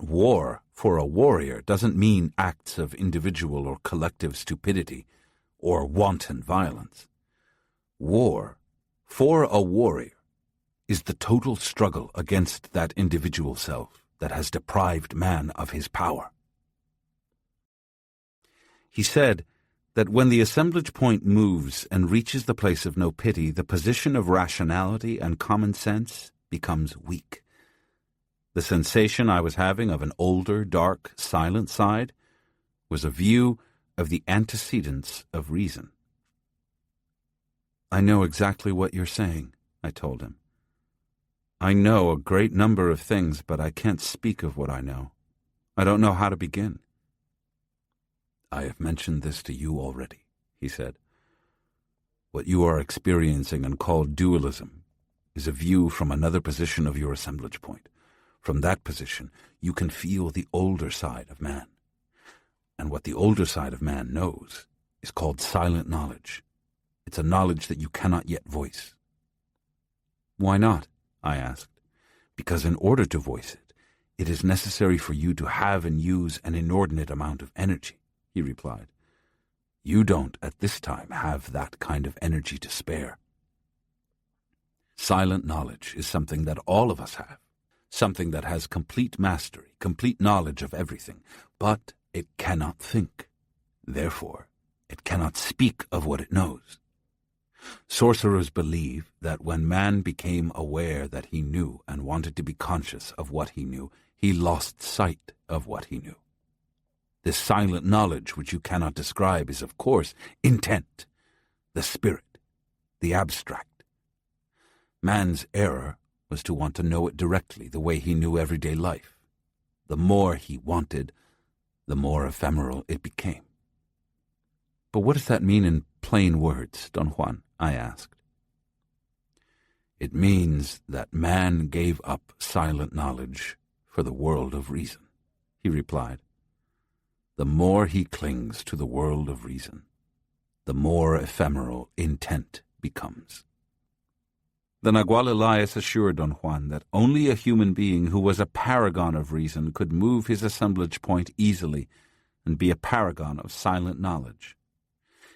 War for a warrior doesn't mean acts of individual or collective stupidity or wanton violence. War for a warrior is the total struggle against that individual self that has deprived man of his power. He said that when the assemblage point moves and reaches the place of no pity, the position of rationality and common sense becomes weak. The sensation I was having of an older, dark, silent side was a view of the antecedents of reason. "I know exactly what you're saying," I told him. "I know a great number of things, but I can't speak of what I know. I don't know how to begin." "I have mentioned this to you already," he said. "What you are experiencing and called dualism is a view from another position of your assemblage point. From that position, you can feel the older side of man. And what the older side of man knows is called silent knowledge. It's a knowledge that you cannot yet voice." "Why not?" I asked. "Because in order to voice it, it is necessary for you to have and use an inordinate amount of energy," he replied. "You don't at this time have that kind of energy to spare. Silent knowledge is something that all of us have, something that has complete mastery, complete knowledge of everything, but it cannot think. Therefore, it cannot speak of what it knows. Sorcerers believe that when man became aware that he knew and wanted to be conscious of what he knew, he lost sight of what he knew. This silent knowledge which you cannot describe is, of course, intent, the spirit, the abstract. Man's error was to want to know it directly, the way he knew everyday life. The more he wanted, the more ephemeral it became." "But what does that mean in plain words, Don Juan?" I asked. "It means that man gave up silent knowledge for the world of reason," he replied. "The more he clings to the world of reason, the more ephemeral intent becomes." The Nagual Elias assured Don Juan that only a human being who was a paragon of reason could move his assemblage point easily and be a paragon of silent knowledge.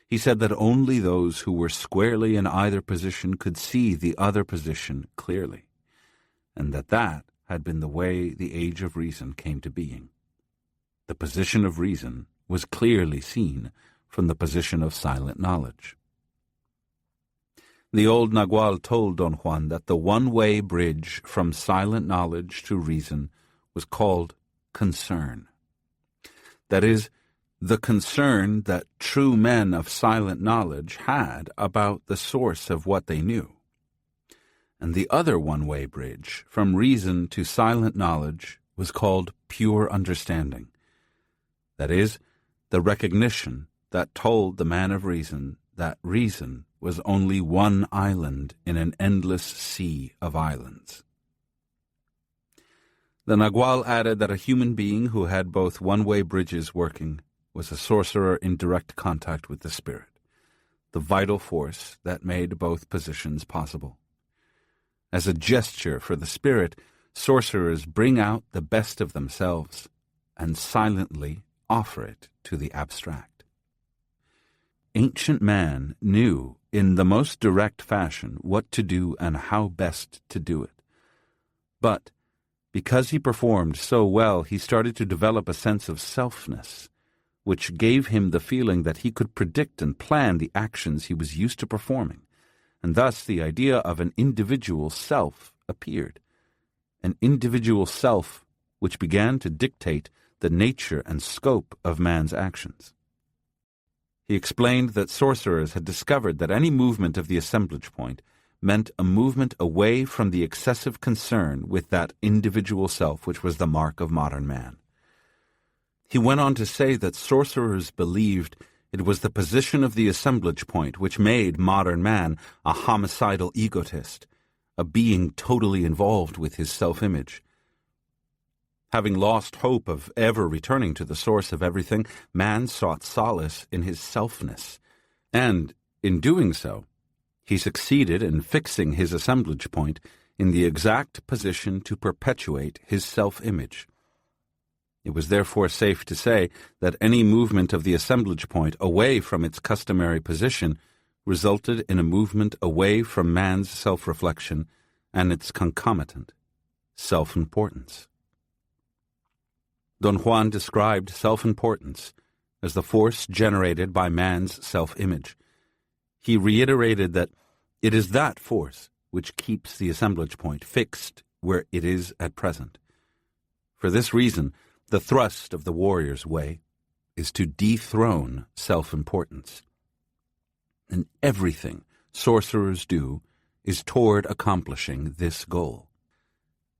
He said that only those who were squarely in either position could see the other position clearly, and that had been the way the Age of Reason came to being. The position of reason was clearly seen from the position of silent knowledge. The old Nagual told Don Juan that the one-way bridge from silent knowledge to reason was called concern. That is, the concern that true men of silent knowledge had about the source of what they knew. And the other one-way bridge from reason to silent knowledge was called pure understanding. That is, the recognition that told the man of reason that reason was only one island in an endless sea of islands. The Nagual added that a human being who had both one-way bridges working was a sorcerer in direct contact with the spirit, the vital force that made both positions possible. As a gesture for the spirit, sorcerers bring out the best of themselves and silently offer it to the abstract. Ancient man knew in the most direct fashion what to do and how best to do it. But because he performed so well, he started to develop a sense of selfness, which gave him the feeling that he could predict and plan the actions he was used to performing, and thus the idea of an individual self appeared, an individual self which began to dictate the nature and scope of man's actions. He explained that sorcerers had discovered that any movement of the assemblage point meant a movement away from the excessive concern with that individual self which was the mark of modern man. He went on to say that sorcerers believed it was the position of the assemblage point which made modern man a homicidal egotist, a being totally involved with his self-image. Having lost hope of ever returning to the source of everything, man sought solace in his selfness, and, in doing so, he succeeded in fixing his assemblage point in the exact position to perpetuate his self-image. It was therefore safe to say that any movement of the assemblage point away from its customary position resulted in a movement away from man's self-reflection and its concomitant, self-importance. Don Juan described self-importance as the force generated by man's self-image. He reiterated that it is that force which keeps the assemblage point fixed where it is at present. For this reason, the thrust of the warrior's way is to dethrone self-importance. And everything sorcerers do is toward accomplishing this goal.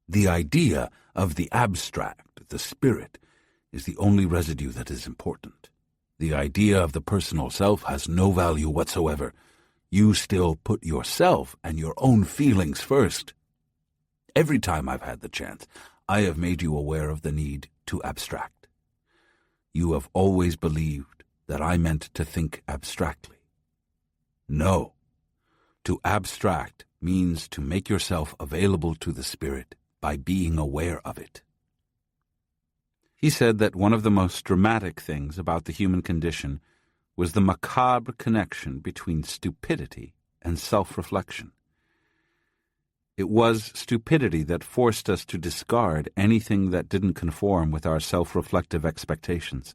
The idea of the abstract, the spirit, is the only residue that is important. The idea of the personal self has no value whatsoever. You still put yourself and your own feelings first. Every time I've had the chance, I have made you aware of the need to abstract. You have always believed that I meant to think abstractly. No. To abstract means to make yourself available to the spirit by being aware of it. He said that one of the most dramatic things about the human condition was the macabre connection between stupidity and self-reflection. It was stupidity that forced us to discard anything that didn't conform with our self-reflective expectations.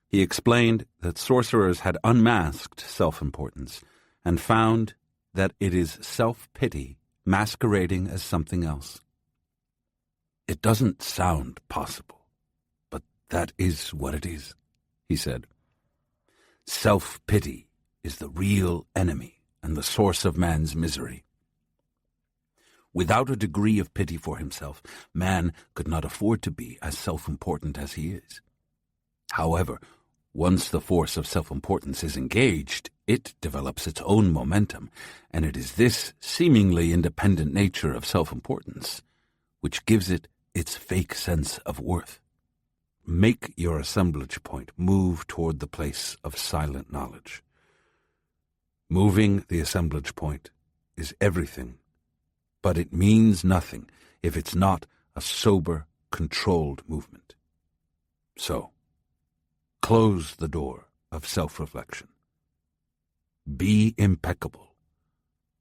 He explained that sorcerers had unmasked self-importance and found that it is self-pity masquerading as something else. It doesn't sound possible, but that is what it is, he said. Self-pity is the real enemy and the source of man's misery. Without a degree of pity for himself, man could not afford to be as self-important as he is. However, once the force of self-importance is engaged, it develops its own momentum, and it is this seemingly independent nature of self-importance which gives it its fake sense of worth. Make your assemblage point move toward the place of silent knowledge. Moving the assemblage point is everything, but it means nothing if it's not a sober, controlled movement. So, close the door of self-reflection. Be impeccable,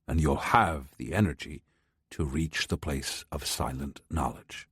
and you'll have the energy to reach the place of silent knowledge.